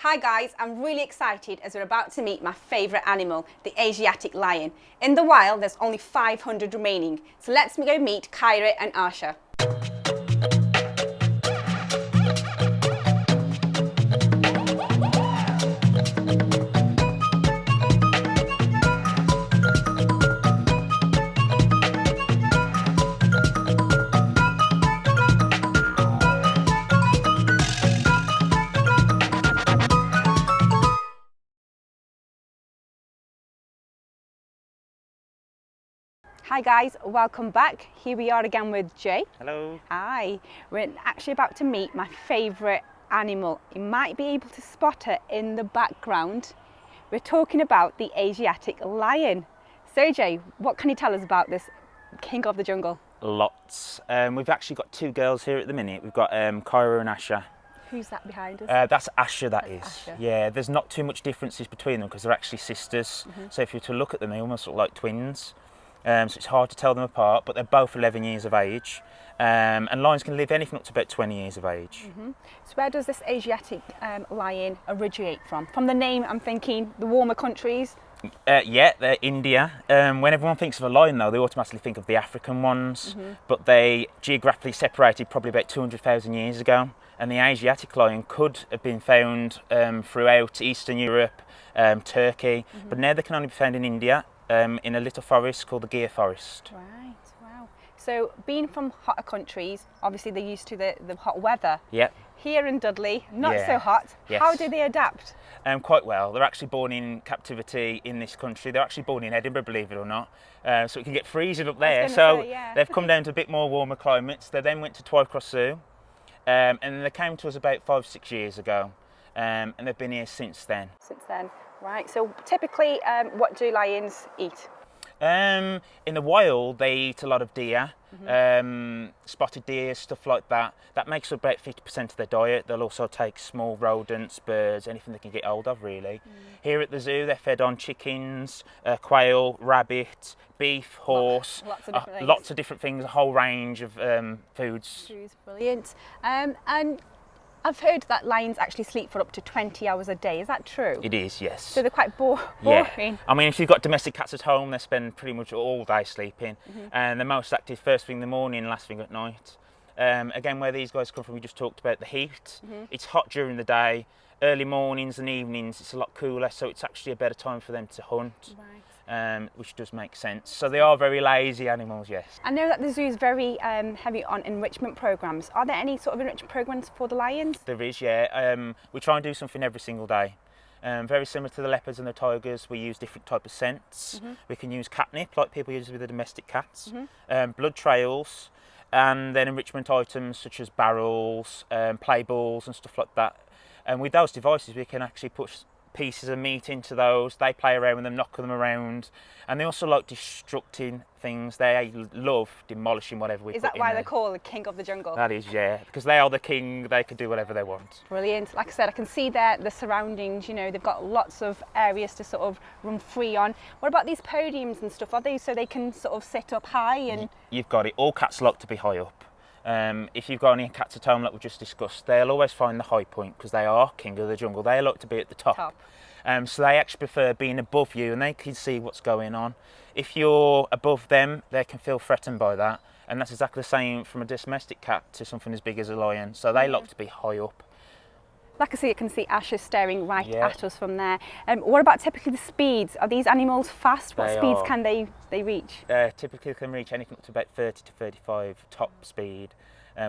Hi guys, I'm really excited as we're about to meet my favourite animal, the Asiatic lion. In the wild, there's only 500 remaining, so let's go meet Caira and Asha. Hi guys, welcome back. Here we are again with Jay. Hello. Hi. We're actually about to meet my favourite animal. You might be able to spot her in the background. We're talking about the Asiatic lion. So Jay, what can you tell us about this king of the jungle? Lots. We've actually got two girls here at the minute. We've got Caira and Asha. Who's that behind us? That's Asha, that's Asha. Yeah, there's not too much differences between them because they're actually sisters. So if you were to look at them, they almost look like twins. So it's hard to tell them apart, but they're both 11 years of age. And lions can live anything up to about 20 years of age. So where does this Asiatic lion originate from? From the name, I'm thinking the warmer countries. Yeah, they're India. When everyone thinks of a lion, though, they automatically think of the African ones, but they geographically separated probably about 200,000 years ago. And the Asiatic lion could have been found throughout Eastern Europe, Turkey, but now they can only be found in India, in a little forest called the Gir Forest. Right, wow. So being from hotter countries, obviously they're used to the hot weather. Yep. Here in Dudley, not Yeah. so hot. Yes. How do they adapt? Quite well. They're actually born in captivity in this country. They're actually born in Edinburgh, believe it or not. So it can get freezing up there. So say, yeah. they've come down to a bit more warmer climates. They then went to Twycross Zoo, and they came to us about 5-6 years ago, and they've been here since then. Since then, right. So typically, what do lions eat? In the wild, they eat a lot of deer, spotted deer, stuff like that. That makes up about 50% of their diet. They'll also take small rodents, birds, anything they can get hold of, really. Here at the zoo, they're fed on chickens, quail, rabbit, beef, horse, lots of different things. lots of different things, a whole range of foods. Brilliant. And I've heard that lions actually sleep for up to 20 hours a day. Is that true? It is, yes. So they're quite boring. Yeah. I mean, if you've got domestic cats at home, they spend pretty much all day sleeping, and they're most active first thing in the morning, last thing at night. Again, where these guys come from, we just talked about the heat. It's hot during the day. Early mornings and evenings, it's a lot cooler, so it's actually a better time for them to hunt. Right. Which does make sense. So they are very lazy animals, yes. I know that the zoo is very heavy on enrichment programs. Are there any sort of enrichment programs for the lions? There is, yeah. We try and do something every single day. Very similar to the leopards and the tigers, we use different type of scents. We can use catnip, like people use with the domestic cats, blood trails, and then enrichment items such as barrels, play balls and stuff like that. And with those devices, we can actually put pieces of meat into those. They play around with them, knock them around, and they also like destructing things. They love demolishing whatever we put in there. Is that why they're called the king of the jungle? That is, yeah, because they are the king. They can do whatever they want. Brilliant. Like I said, I can see there the surroundings. You know, they've got lots of areas to sort of run free on. What about these podiums and stuff? Are they so they can sort of sit up high? And You've got it. All cats like to be high up. If you've got any cats at home, like we just discussed, they'll always find the high point because they are king of the jungle. They like to be at the top. So they actually prefer being above you and they can see what's going on. If you're above them, they can feel threatened by that. And that's exactly the same from a domestic cat to something as big as a lion. So they like to be high up. Like I can see Asha staring right at us from there. What about typically the speeds? Are these animals fast? What speeds can they reach? Typically they can reach anything up to about 30 to 35 top speed,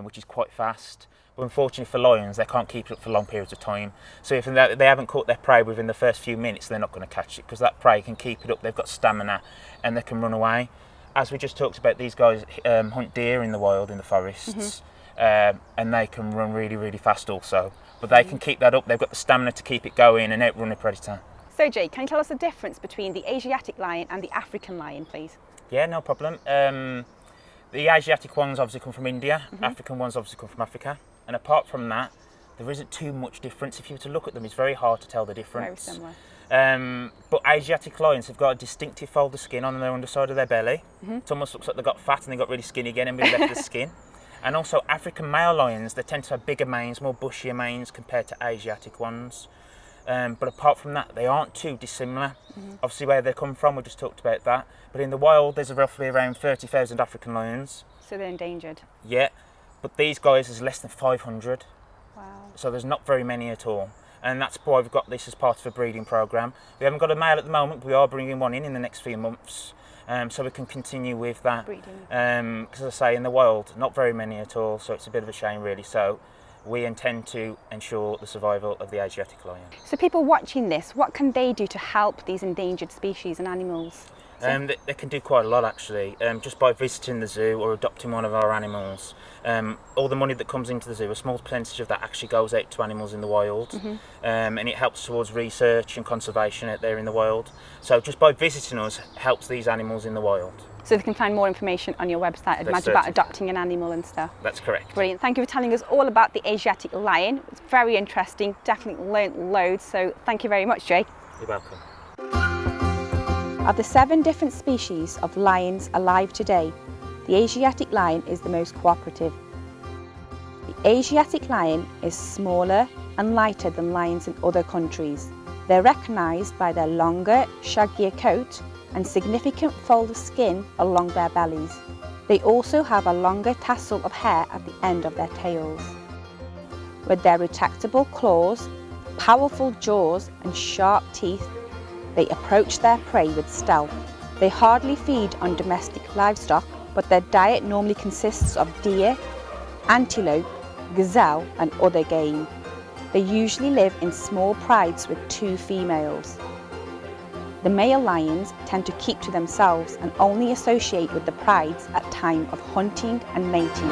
which is quite fast. But unfortunately for lions, they can't keep it up for long periods of time. So if they haven't caught their prey within the first few minutes, they're not going to catch it because that prey can keep it up. They've got stamina and they can run away. As we just talked about, these guys hunt deer in the wild, in the forests, and they can run really, really fast also. But they can keep that up. They've got the stamina to keep it going and outrun a predator. So Jay, can you tell us the difference between the Asiatic lion and the African lion, please? Yeah, no problem. The Asiatic ones obviously come from India. African ones obviously come from Africa. And apart from that, there isn't too much difference. If you were to look at them, it's very hard to tell the difference. Very similar. But Asiatic lions have got a distinctive fold of skin on their underside of their belly. It almost looks like they've got fat and they got really skinny again and been left the skin. And also African male lions, they tend to have bigger manes, more bushier manes compared to Asiatic ones. But apart from that, they aren't too dissimilar. Obviously, where they come from, we just talked about that. But in the wild, there's roughly around 30,000 African lions. So they're endangered. Yeah, but these guys, there's less than 500. Wow. So there's not very many at all. And that's why we've got this as part of a breeding programme. We haven't got a male at the moment, but we are bringing one in the next few months. So we can continue with that. Breeding. Because as I say, in the wild, not very many at all, so it's a bit of a shame really. So we intend to ensure the survival of the Asiatic lion. So people watching this, what can they do to help these endangered species and animals? They can do quite a lot actually, just by visiting the zoo or adopting one of our animals. All the money that comes into the zoo, a small percentage of that actually goes out to animals in the wild, and it helps towards research and conservation out there in the wild. So just by visiting us helps these animals in the wild. So they can find more information on your website, I'd imagine, about adopting an animal and stuff. That's correct. Brilliant. Thank you for telling us all about the Asiatic lion. It's very interesting, definitely learnt loads, so thank you very much, Jay. You're welcome. Of the 7 different species of lions alive today, the Asiatic lion is the most cooperative. The Asiatic lion is smaller and lighter than lions in other countries. They're recognised by their longer, shaggier coat and significant fold of skin along their bellies. They also have a longer tassel of hair at the end of their tails. With their retractable claws, powerful jaws and sharp teeth, they approach their prey with stealth. They hardly feed on domestic livestock, but their diet normally consists of deer, antelope, gazelle and other game. They usually live in small prides with 2 females. The male lions tend to keep to themselves and only associate with the prides at time of hunting and mating.